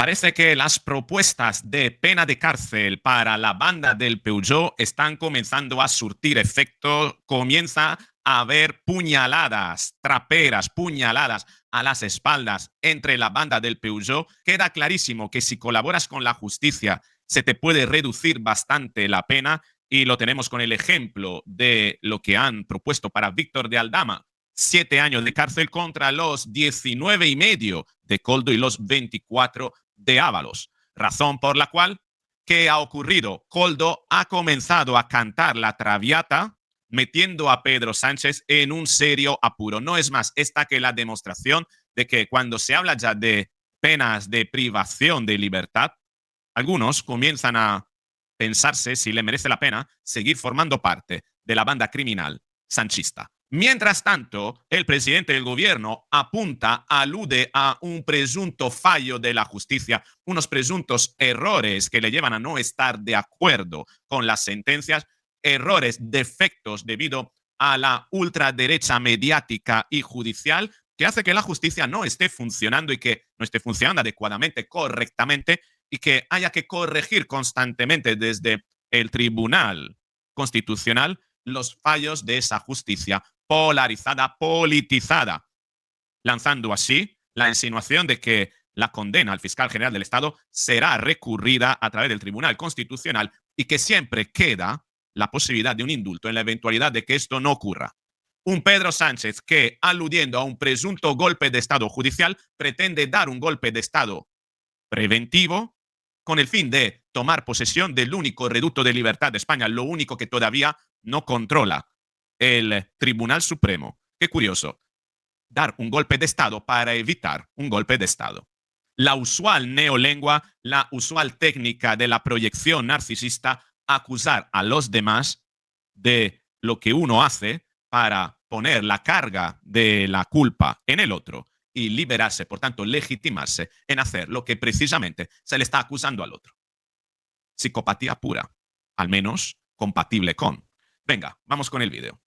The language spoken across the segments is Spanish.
Parece que las propuestas de pena de cárcel para la banda del Peugeot están comenzando a surtir efecto. Comienza a haber puñaladas, traperas, puñaladas a las espaldas entre la banda del Peugeot. Queda clarísimo que si colaboras con la justicia se te puede reducir bastante la pena, y lo tenemos con el ejemplo de lo que han propuesto para Víctor de Aldama: 7 años de cárcel contra los 19 y medio de Koldo y los 24 de Ábalos. Razón por la cual, ¿qué ha ocurrido? Koldo ha comenzado a cantar la Traviata, metiendo a Pedro Sánchez en un serio apuro. No es más esta que la demostración de que cuando se habla ya de penas de privación de libertad, algunos comienzan a pensarse si le merece la pena seguir formando parte de la banda criminal sanchista. Mientras tanto, el presidente del gobierno alude a un presunto fallo de la justicia, unos presuntos errores que le llevan a no estar de acuerdo con las sentencias, errores, defectos debido a la ultraderecha mediática y judicial, que hace que la justicia no esté funcionando y que no esté funcionando adecuadamente, correctamente, y que haya que corregir constantemente desde el Tribunal Constitucional los fallos de esa justicia polarizada, politizada, lanzando así la insinuación de que la condena al fiscal general del Estado será recurrida a través del Tribunal Constitucional y que siempre queda la posibilidad de un indulto en la eventualidad de que esto no ocurra. Un Pedro Sánchez que, aludiendo a un presunto golpe de Estado judicial, pretende dar un golpe de Estado preventivo con el fin de tomar posesión del único reducto de libertad de España, lo único que todavía no controla el Tribunal Supremo. Qué curioso, dar un golpe de Estado para evitar un golpe de Estado. La usual neolengua, la usual técnica de la proyección narcisista, acusar a los demás de lo que uno hace para poner la carga de la culpa en el otro y liberarse, por tanto, legitimarse en hacer lo que precisamente se le está acusando al otro. Psicopatía pura, al menos compatible con. Venga, vamos con el vídeo.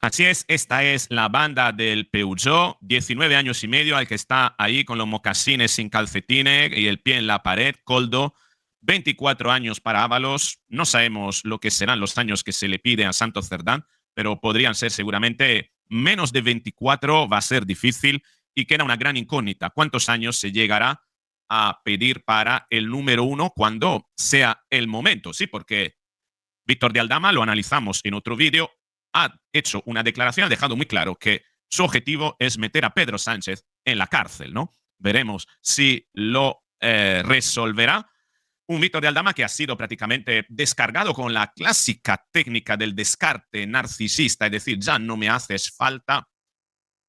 Así es, esta es la banda del Peugeot, 19 años y medio, al que está ahí con los mocasines sin calcetines y el pie en la pared, Koldo. 24 años para Ábalos. No sabemos lo que serán los años que se le pide a Santos Cerdán, pero podrían ser seguramente menos de 24. Va a ser difícil y queda una gran incógnita. ¿Cuántos años se llegará a pedir para el número 1 cuando sea el momento? Sí, porque Víctor de Aldama, lo analizamos en otro vídeo, ha hecho una declaración, ha dejado muy claro que su objetivo es meter a Pedro Sánchez en la cárcel, ¿no? Veremos si lo resolverá. Un Víctor de Aldama que ha sido prácticamente descargado con la clásica técnica del descarte narcisista, es decir, ya no me haces falta,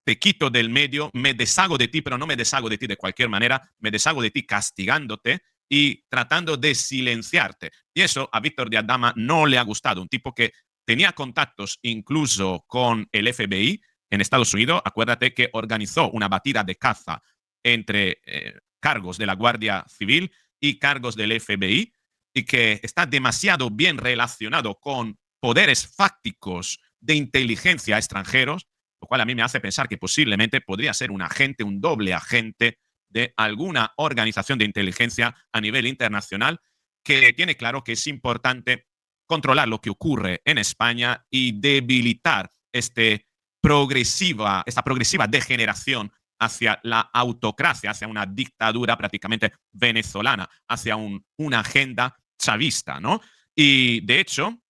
te quito del medio, me deshago de ti, pero no me deshago de ti de cualquier manera, me deshago de ti castigándote y tratando de silenciarte. Y eso a Víctor de Aldama no le ha gustado. Un tipo que tenía contactos incluso con el FBI en Estados Unidos. Acuérdate que organizó una batida de caza entre cargos de la Guardia Civil y cargos del FBI, y que está demasiado bien relacionado con poderes fácticos de inteligencia extranjeros, lo cual a mí me hace pensar que posiblemente podría ser un agente, un doble agente de alguna organización de inteligencia a nivel internacional, que tiene claro que es importante controlar lo que ocurre en España y debilitar esta progresiva degeneración hacia la autocracia, hacia una dictadura prácticamente venezolana, hacia una agenda chavista, ¿no? Y de hecho,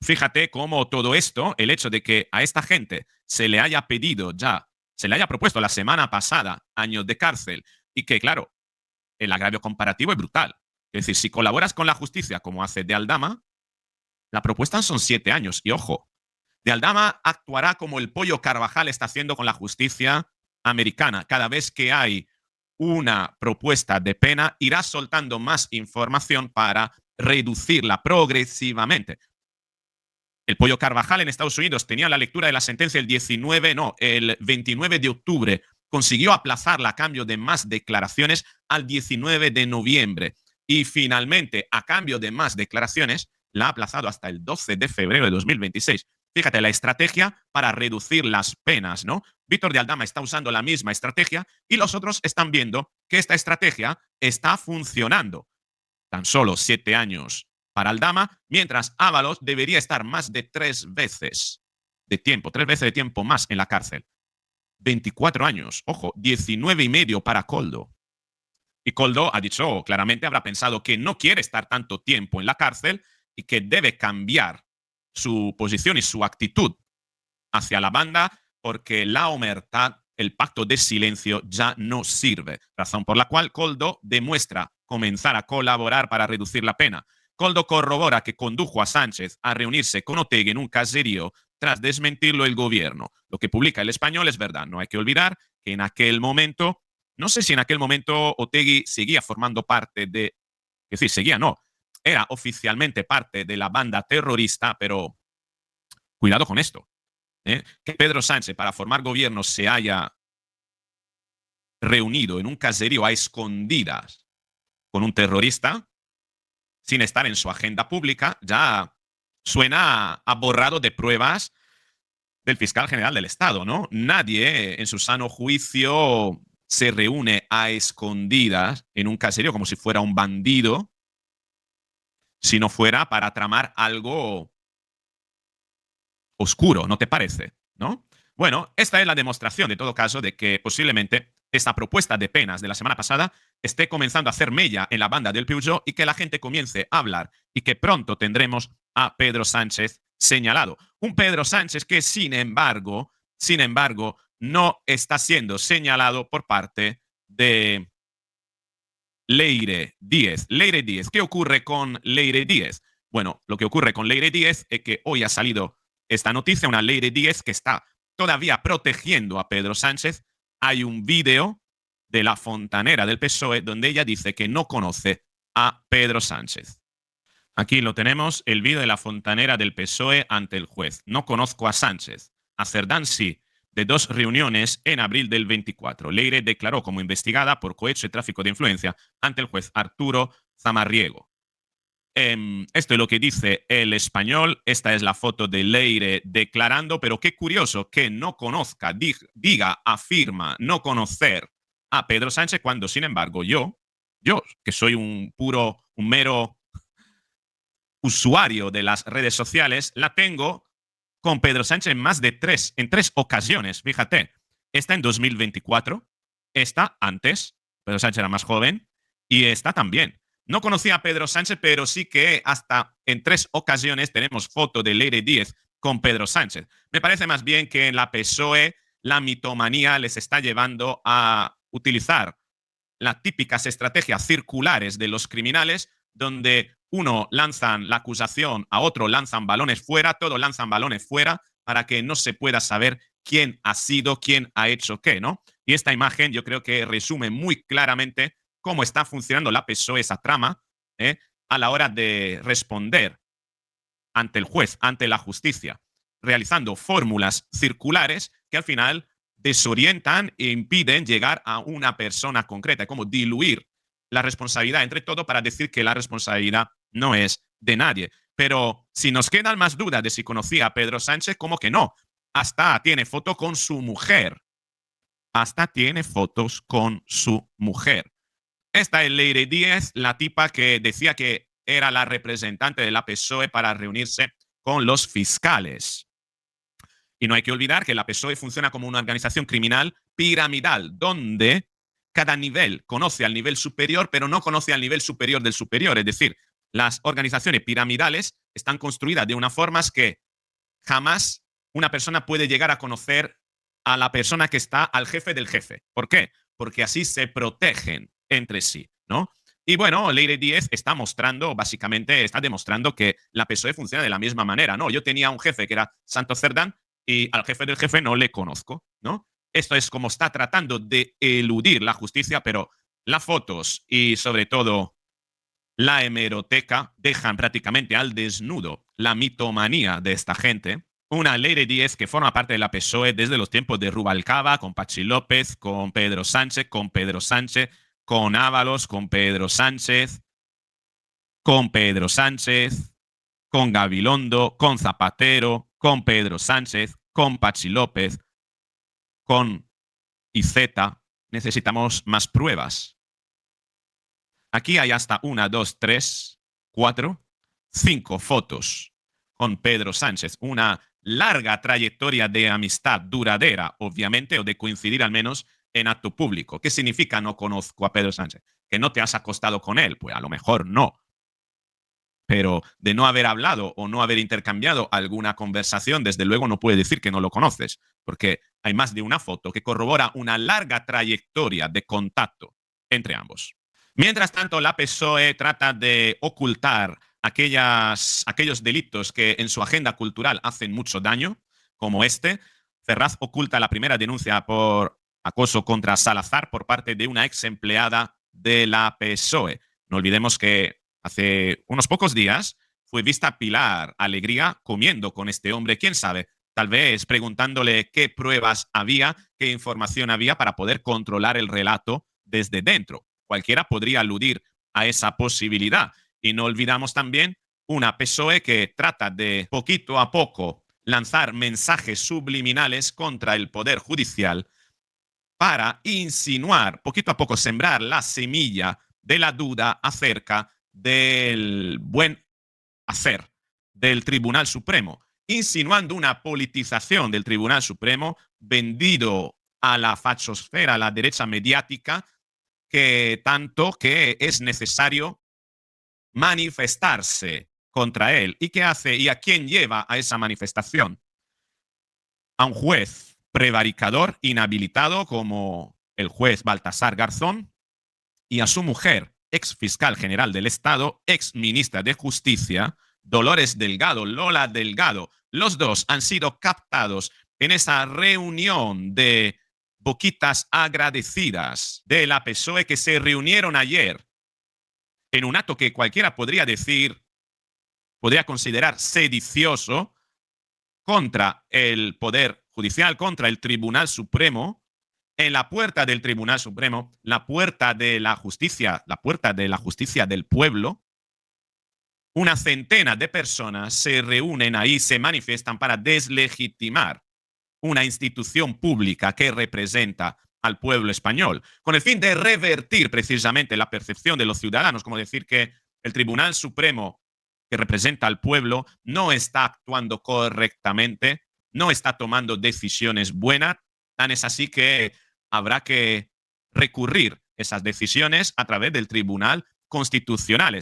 fíjate cómo todo esto, el hecho de que a esta gente se le haya pedido ya, se le haya propuesto la semana pasada años de cárcel, y que, claro, el agravio comparativo es brutal. Es decir, si colaboras con la justicia como hace de Aldama, la propuesta son 7 años. Y ojo, de Aldama actuará como el pollo Carvajal está haciendo con la justicia americana. Cada vez que hay una propuesta de pena, irá soltando más información para reducirla progresivamente. El pollo Carvajal en Estados Unidos tenía la lectura de la sentencia el 29 de octubre. Consiguió aplazarla a cambio de más declaraciones al 19 de noviembre. Y finalmente, a cambio de más declaraciones, la ha aplazado hasta el 12 de febrero de 2026. fíjate, la estrategia para reducir las penas, ¿no? Víctor de Aldama está usando la misma estrategia y los otros están viendo que esta estrategia está funcionando. Tan solo 7 años para Aldama, mientras Ábalos debería estar más de 3 veces de tiempo, 3 veces de tiempo más en la cárcel. 24 años, ojo, 19 y medio para Koldo. Y Koldo ha dicho claramente, habrá pensado que no quiere estar tanto tiempo en la cárcel y que debe cambiar su posición y su actitud hacia la banda porque la omertad, el pacto de silencio ya no sirve, razón por la cual Koldo demuestra comenzar a colaborar para reducir la pena. Koldo corrobora que condujo a Sánchez a reunirse con Otegi en un caserío tras desmentirlo el gobierno. Lo que publica El Español es verdad. No hay que olvidar que en aquel momento, no sé si en aquel momento Otegi seguía formando parte de, es decir, seguía no, era oficialmente parte de la banda terrorista, pero cuidado con esto. Que Pedro Sánchez para formar gobierno se haya reunido en un caserío a escondidas con un terrorista sin estar en su agenda pública, ya suena a borrado de pruebas del fiscal general del Estado, ¿no? Nadie en su sano juicio se reúne a escondidas en un caserío como si fuera un bandido, si no fuera para tramar algo oscuro, ¿no te parece? ¿No? Bueno, esta es la demostración, de todo caso, de que posiblemente esta propuesta de penas de la semana pasada esté comenzando a hacer mella en la banda del Peugeot y que la gente comience a hablar y que pronto tendremos a Pedro Sánchez señalado. Un Pedro Sánchez que, sin embargo, no está siendo señalado por parte de Leire Díez. Leire Díez. ¿Qué ocurre con Leire Díez? Bueno, lo que ocurre con Leire Díez es que hoy ha salido esta noticia, una Leire Díez que está todavía protegiendo a Pedro Sánchez. Hay un vídeo de la fontanera del PSOE donde ella dice que no conoce a Pedro Sánchez. Aquí lo tenemos, el vídeo de la fontanera del PSOE ante el juez. No conozco a Sánchez. A Cerdán sí, de 2 reuniones en abril del 24. Leire declaró como investigada por cohecho y tráfico de influencia ante el juez Arturo Zamarriego. Esto es lo que dice El Español. Esta es la foto de Leire declarando, pero qué curioso que no conozca, diga, afirma no conocer a Pedro Sánchez cuando, sin embargo, yo que soy un mero usuario de las redes sociales, la tengo con Pedro Sánchez en más de 3 ocasiones. Fíjate, esta en 2024, esta antes, Pedro Sánchez era más joven, y esta también. No conocía a Pedro Sánchez, pero sí que hasta en 3 ocasiones tenemos foto de Leire Díez con Pedro Sánchez. Me parece más bien que en la PSOE la mitomanía les está llevando a utilizar las típicas estrategias circulares de los criminales, donde uno lanzan la acusación, a otro lanzan balones fuera, todos lanzan balones fuera para que no se pueda saber quién ha sido, quién ha hecho qué, ¿no? Y esta imagen yo creo que resume muy claramente cómo está funcionando la PSOE, esa trama, a la hora de responder ante el juez, ante la justicia, realizando fórmulas circulares que al final desorientan e impiden llegar a una persona concreta, como diluir la responsabilidad entre todo para decir que la responsabilidad no es de nadie. Pero si nos quedan más dudas de si conocía a Pedro Sánchez, ¿cómo que no? Hasta tiene foto con su mujer. Hasta tiene fotos con su mujer. Esta es Leire Díez, la tipa que decía que era la representante de la PSOE para reunirse con los fiscales. Y no hay que olvidar que la PSOE funciona como una organización criminal piramidal, donde cada nivel conoce al nivel superior, pero no conoce al nivel superior del superior. Es decir, las organizaciones piramidales están construidas de una forma que jamás una persona puede llegar a conocer a la persona que está al jefe del jefe. ¿Por qué? Porque así se protegen entre sí, ¿no? Y bueno, Leire Díez está mostrando, básicamente, está demostrando que la PSOE funciona de la misma manera, ¿no? Yo tenía un jefe que era Santos Cerdán y al jefe del jefe no le conozco, ¿no? Esto es como está tratando de eludir la justicia, pero las fotos y sobre todo la hemeroteca dejan prácticamente al desnudo la mitomanía de esta gente. Una Leire Díez que forma parte de la PSOE desde los tiempos de Rubalcaba, con Pachi López, con Pedro Sánchez, con Ábalos, con Pedro Sánchez, con Gabilondo, con Zapatero, con Pedro Sánchez, con Pachi López, con Iceta. Necesitamos más pruebas. Aquí hay hasta 1, 2, 3, 4, 5 fotos con Pedro Sánchez. Una larga trayectoria de amistad duradera, obviamente, o de coincidir al menos en acto público. ¿Qué significa no conozco a Pedro Sánchez? ¿Que no te has acostado con él? Pues a lo mejor no. Pero de no haber hablado o no haber intercambiado alguna conversación, desde luego no puede decir que no lo conoces, porque hay más de una foto que corrobora una larga trayectoria de contacto entre ambos. Mientras tanto, la PSOE trata de ocultar aquellos delitos que en su agenda cultural hacen mucho daño, como este. Ferraz oculta la primera denuncia por acoso contra Salazar por parte de una ex empleada de la PSOE. No olvidemos que hace unos pocos días fue vista Pilar Alegría comiendo con este hombre. ¿Quién sabe? Tal vez preguntándole qué pruebas había, qué información había para poder controlar el relato desde dentro. Cualquiera podría aludir a esa posibilidad. Y no olvidamos también una PSOE que trata de poquito a poco lanzar mensajes subliminales contra el Poder Judicial para insinuar, poquito a poco sembrar la semilla de la duda acerca del buen hacer del Tribunal Supremo, insinuando una politización del Tribunal Supremo vendido a la fachosfera, a la derecha mediática, que tanto que es necesario manifestarse contra él. ¿Y qué hace? ¿Y a quién lleva a esa manifestación? A un juez prevaricador, inhabilitado como el juez Baltasar Garzón, y a su mujer, ex fiscal general del Estado, ex ministra de Justicia, Dolores Delgado, Lola Delgado. Los dos han sido captados en esa reunión de boquitas agradecidas de la PSOE que se reunieron ayer en un acto que cualquiera podría decir, podría considerar sedicioso contra el Poder Judicial, contra el Tribunal Supremo. En la puerta del Tribunal Supremo, la puerta de la justicia del pueblo, una centena de personas se reúnen ahí, se manifiestan para deslegitimar una institución pública que representa al pueblo español, con el fin de revertir precisamente la percepción de los ciudadanos, como decir que el Tribunal Supremo, que representa al pueblo, no está actuando correctamente, no está tomando decisiones buenas. Tan es así que habrá que recurrir esas decisiones a través del Tribunal Constitucional.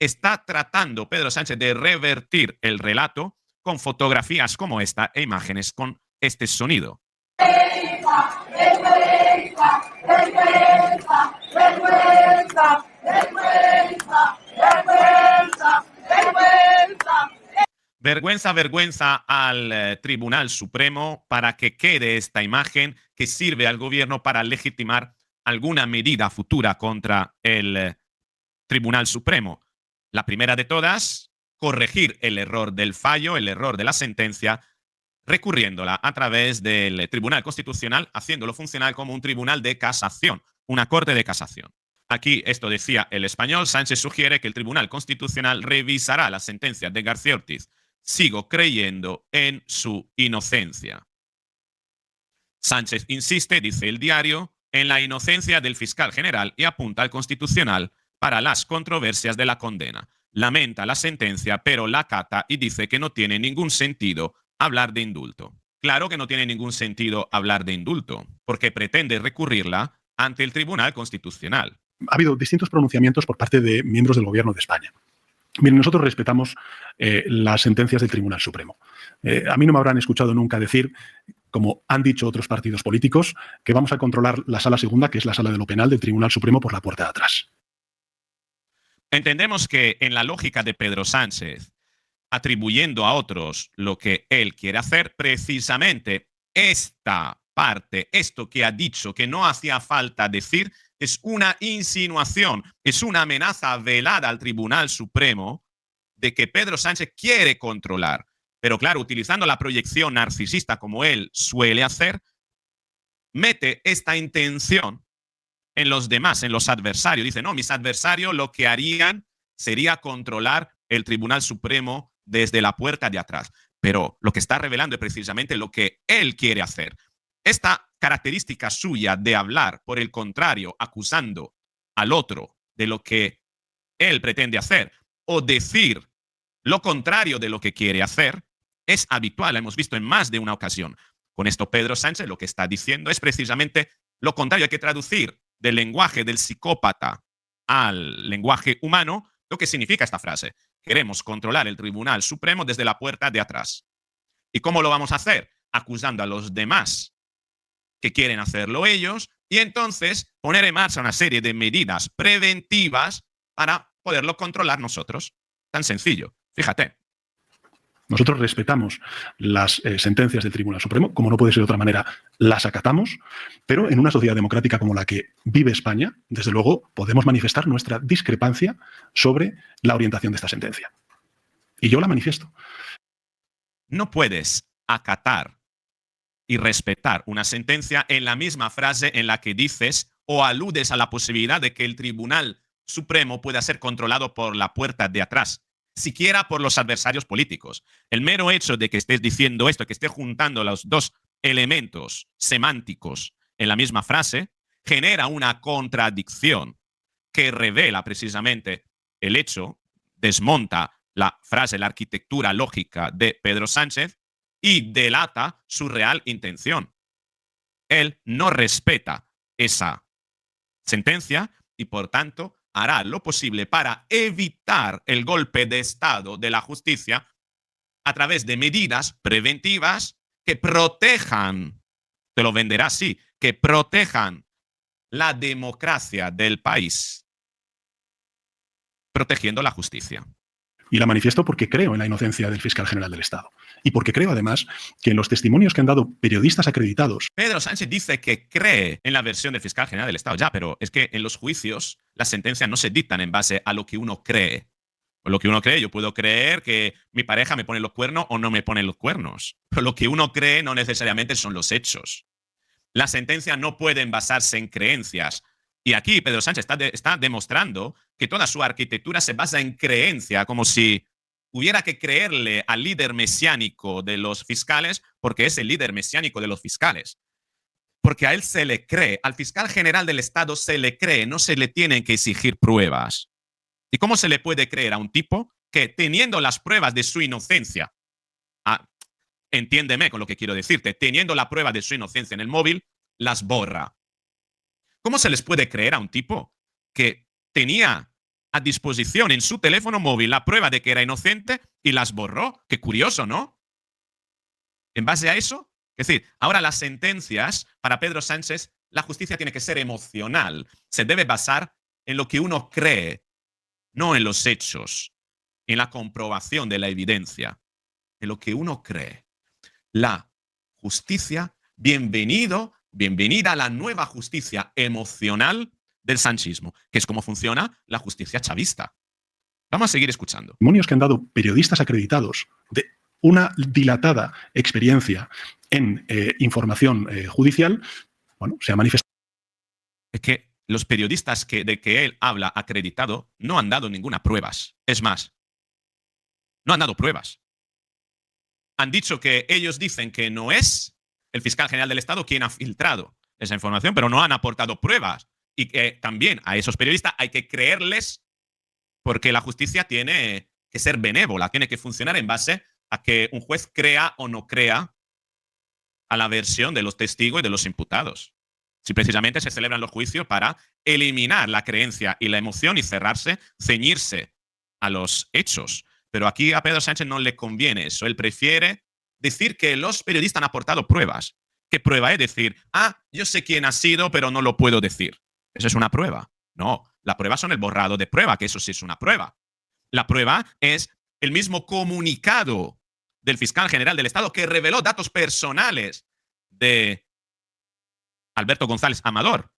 Está tratando Pedro Sánchez de revertir el relato con fotografías como esta e imágenes con este sonido. Vergüenza, vergüenza, vergüenza, vergüenza, vergüenza, vergüenza, vergüenza. Vergüenza, vergüenza al Tribunal Supremo para que quede esta imagen que sirve al gobierno para legitimar alguna medida futura contra el Tribunal Supremo. La primera de todas, corregir el error del fallo, el error de la sentencia, recurriéndola a través del Tribunal Constitucional, haciéndolo funcional como un tribunal de casación, una corte de casación. Aquí, esto decía El Español, Sánchez sugiere que el Tribunal Constitucional revisará la sentencia de García Ortiz. Sigo creyendo en su inocencia. Sánchez insiste, dice el diario, en la inocencia del fiscal general y apunta al Constitucional para las controversias de la condena. Lamenta la sentencia, pero la acata y dice que no tiene ningún sentido hablar de indulto. Claro que no tiene ningún sentido hablar de indulto, porque pretende recurrirla ante el Tribunal Constitucional. Ha habido distintos pronunciamientos por parte de miembros del Gobierno de España. Miren, nosotros respetamos las sentencias del Tribunal Supremo. A mí no me habrán escuchado nunca decir, como han dicho otros partidos políticos, que vamos a controlar la sala segunda, que es la sala de lo penal del Tribunal Supremo, por la puerta de atrás. Entendemos que en la lógica de Pedro Sánchez, atribuyendo a otros lo que él quiere hacer, precisamente esta parte, esto que ha dicho que no hacía falta decir, es una insinuación, es una amenaza velada al Tribunal Supremo de que Pedro Sánchez quiere controlar. Pero claro, utilizando la proyección narcisista como él suele hacer, mete esta intención en los demás, en los adversarios. Dice, no, mis adversarios lo que harían sería controlar el Tribunal Supremo desde la puerta de atrás. pero lo que está revelando es precisamente lo que él quiere hacer. Esta característica suya de hablar, por el contrario, acusando al otro de lo que él pretende hacer o decir lo contrario de lo que quiere hacer, es habitual, hemos visto en más de una ocasión. Con esto Pedro Sánchez lo que está diciendo es precisamente lo contrario. Hay que traducir del lenguaje del psicópata al lenguaje humano lo que significa esta frase. Queremos controlar el Tribunal Supremo desde la puerta de atrás. ¿Y cómo lo vamos a hacer? Acusando a los demás que quieren hacerlo ellos y entonces poner en marcha una serie de medidas preventivas para poderlo controlar nosotros. Tan sencillo. Fíjate. Nosotros respetamos las sentencias del Tribunal Supremo, como no puede ser de otra manera, las acatamos, pero en una sociedad democrática como la que vive España, desde luego podemos manifestar nuestra discrepancia sobre la orientación de esta sentencia. Y yo la manifiesto. No puedes acatar y respetar una sentencia en la misma frase en la que dices o aludes a la posibilidad de que el Tribunal Supremo pueda ser controlado por la puerta de atrás, siquiera por los adversarios políticos. El mero hecho de que estés diciendo esto, que estés juntando los dos elementos semánticos en la misma frase, genera una contradicción que revela precisamente el hecho, desmonta la frase, la arquitectura lógica de Pedro Sánchez y delata su real intención. Él no respeta esa sentencia y, por tanto, hará lo posible para evitar el golpe de Estado de la justicia a través de medidas preventivas que protejan, te lo venderá así, que protejan la democracia del país, protegiendo la justicia. Y la manifiesto porque creo en la inocencia del fiscal general del Estado. Y porque creo, además, que en los testimonios que han dado periodistas acreditados... Pedro Sánchez dice que cree en la versión del fiscal general del Estado. Ya, pero es que en los juicios las sentencias no se dictan en base a lo que uno cree. O lo que uno cree, yo puedo creer que mi pareja me pone los cuernos o no me pone los cuernos. Pero lo que uno cree no necesariamente son los hechos. Las sentencias no pueden basarse en creencias. Y aquí Pedro Sánchez está demostrando que toda su arquitectura se basa en creencia, como si hubiera que creerle al líder mesiánico de los fiscales, porque es el líder mesiánico de los fiscales. Porque a él se le cree, al fiscal general del Estado se le cree, no se le tienen que exigir pruebas. ¿Y cómo se le puede creer a un tipo que, teniendo las pruebas de su inocencia, entiéndeme con lo que quiero decirte, teniendo la prueba de su inocencia en el móvil, las borra? ¿Cómo se les puede creer a un tipo que tenía a disposición en su teléfono móvil la prueba de que era inocente y las borró? Qué curioso, ¿no? En base a eso, es decir, ahora las sentencias, para Pedro Sánchez, la justicia tiene que ser emocional. Se debe basar en lo que uno cree, no en los hechos, en la comprobación de la evidencia, en lo que uno cree. La justicia, bienvenida a la nueva justicia emocional del sanchismo, que es como funciona la justicia chavista. Vamos a seguir escuchando. Testimonios que han dado periodistas acreditados de una dilatada experiencia en información judicial, bueno, se ha manifestado. Es que los periodistas de que él habla acreditado no han dado ninguna pruebas. Es más, no han dado pruebas. Han dicho que ellos dicen que no es el fiscal general del Estado quien ha filtrado esa información, pero no han aportado pruebas. Y que también a esos periodistas hay que creerles porque la justicia tiene que ser benévola, tiene que funcionar en base a que un juez crea o no crea a la versión de los testigos y de los imputados. Si precisamente se celebran los juicios para eliminar la creencia y la emoción y ceñirse a los hechos. Pero aquí a Pedro Sánchez no le conviene eso. Él prefiere decir que los periodistas han aportado pruebas. ¿Qué prueba es? Decir, yo sé quién ha sido, pero no lo puedo decir. ¿Eso es una prueba? No, la prueba son el borrado de prueba, que eso sí es una prueba. La prueba es el mismo comunicado del fiscal general del Estado que reveló datos personales de Alberto González Amador.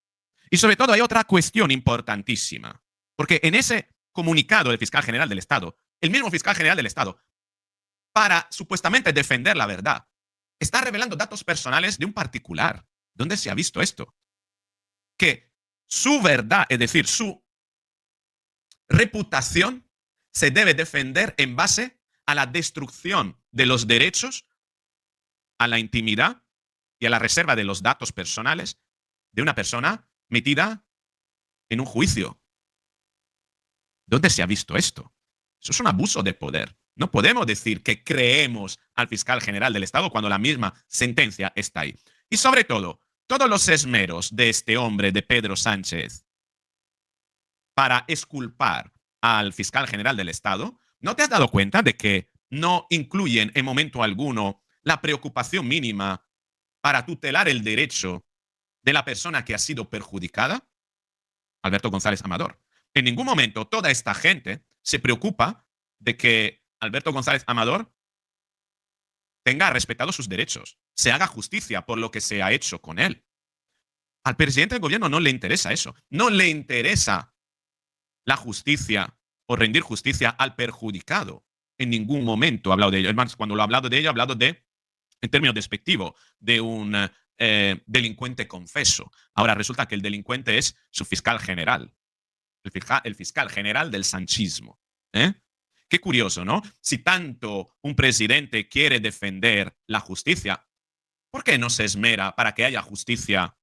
Y sobre todo hay otra cuestión importantísima, porque en ese comunicado del fiscal general del Estado, el mismo fiscal general del Estado, para supuestamente defender la verdad, está revelando datos personales de un particular. ¿Dónde se ha visto esto? Que su verdad, es decir, su reputación, se debe defender en base a la destrucción de los derechos a la intimidad y a la reserva de los datos personales de una persona metida en un juicio. ¿Dónde se ha visto esto? Eso es un abuso de poder. No podemos decir que creemos al fiscal general del Estado cuando la misma sentencia está ahí. Y sobre todo, todos los esmeros de este hombre, de Pedro Sánchez, para exculpar al fiscal general del Estado, ¿no te has dado cuenta de que no incluyen en momento alguno la preocupación mínima para tutelar el derecho de la persona que ha sido perjudicada? Alberto González Amador. En ningún momento toda esta gente se preocupa de que Alberto González Amador tenga respetado sus derechos, se haga justicia por lo que se ha hecho con él. Al presidente del gobierno no le interesa eso. No le interesa la justicia o rendir justicia al perjudicado. En ningún momento ha hablado de ello. Además, cuando lo ha hablado de ello, ha hablado de, en términos despectivos, de un delincuente confeso. Ahora resulta que el delincuente es su fiscal general. El fiscal general del sanchismo. Qué curioso, ¿no? Si tanto un presidente quiere defender la justicia, ¿por qué no se esmera para que haya justicia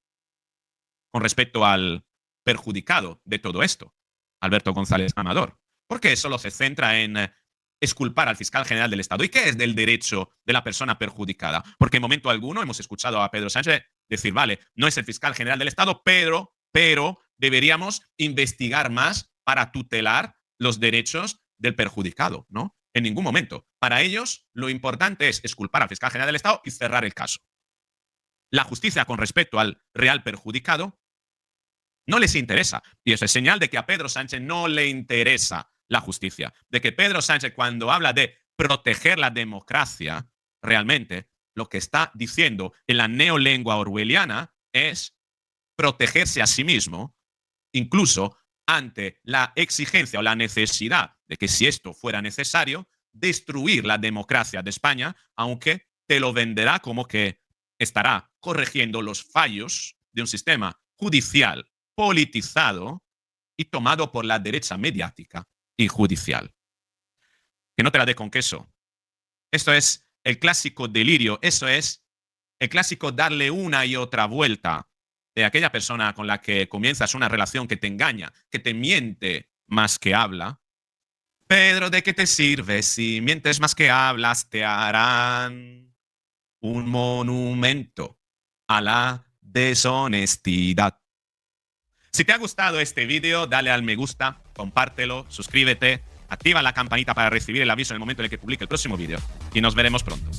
con respecto al perjudicado de todo esto, Alberto González Amador? ¿Por qué solo se centra en exculpar al fiscal general del Estado? ¿Y qué es del derecho de la persona perjudicada? Porque en momento alguno hemos escuchado a Pedro Sánchez decir, vale, no es el fiscal general del Estado, pero deberíamos investigar más para tutelar los derechos del perjudicado, ¿no? En ningún momento. Para ellos, lo importante es exculpar al fiscal general del Estado y cerrar el caso. La justicia con respecto al real perjudicado no les interesa. Y eso es señal de que a Pedro Sánchez no le interesa la justicia. De que Pedro Sánchez, cuando habla de proteger la democracia, realmente lo que está diciendo en la neolengua orwelliana es protegerse a sí mismo, incluso ante la exigencia o la necesidad de que, si esto fuera necesario, destruir la democracia de España, aunque te lo venderá como que estará corrigiendo los fallos de un sistema judicial politizado y tomado por la derecha mediática y judicial. Que no te la dé con queso. Esto es el clásico delirio, eso es el clásico darle una y otra vuelta de aquella persona con la que comienzas una relación que te engaña, que te miente más que habla. Pedro, ¿de qué te sirve si mientes más que hablas? Te harán un monumento a la deshonestidad. Si te ha gustado este vídeo, dale al me gusta, compártelo, suscríbete, activa la campanita para recibir el aviso en el momento en el que publique el próximo vídeo y nos veremos pronto.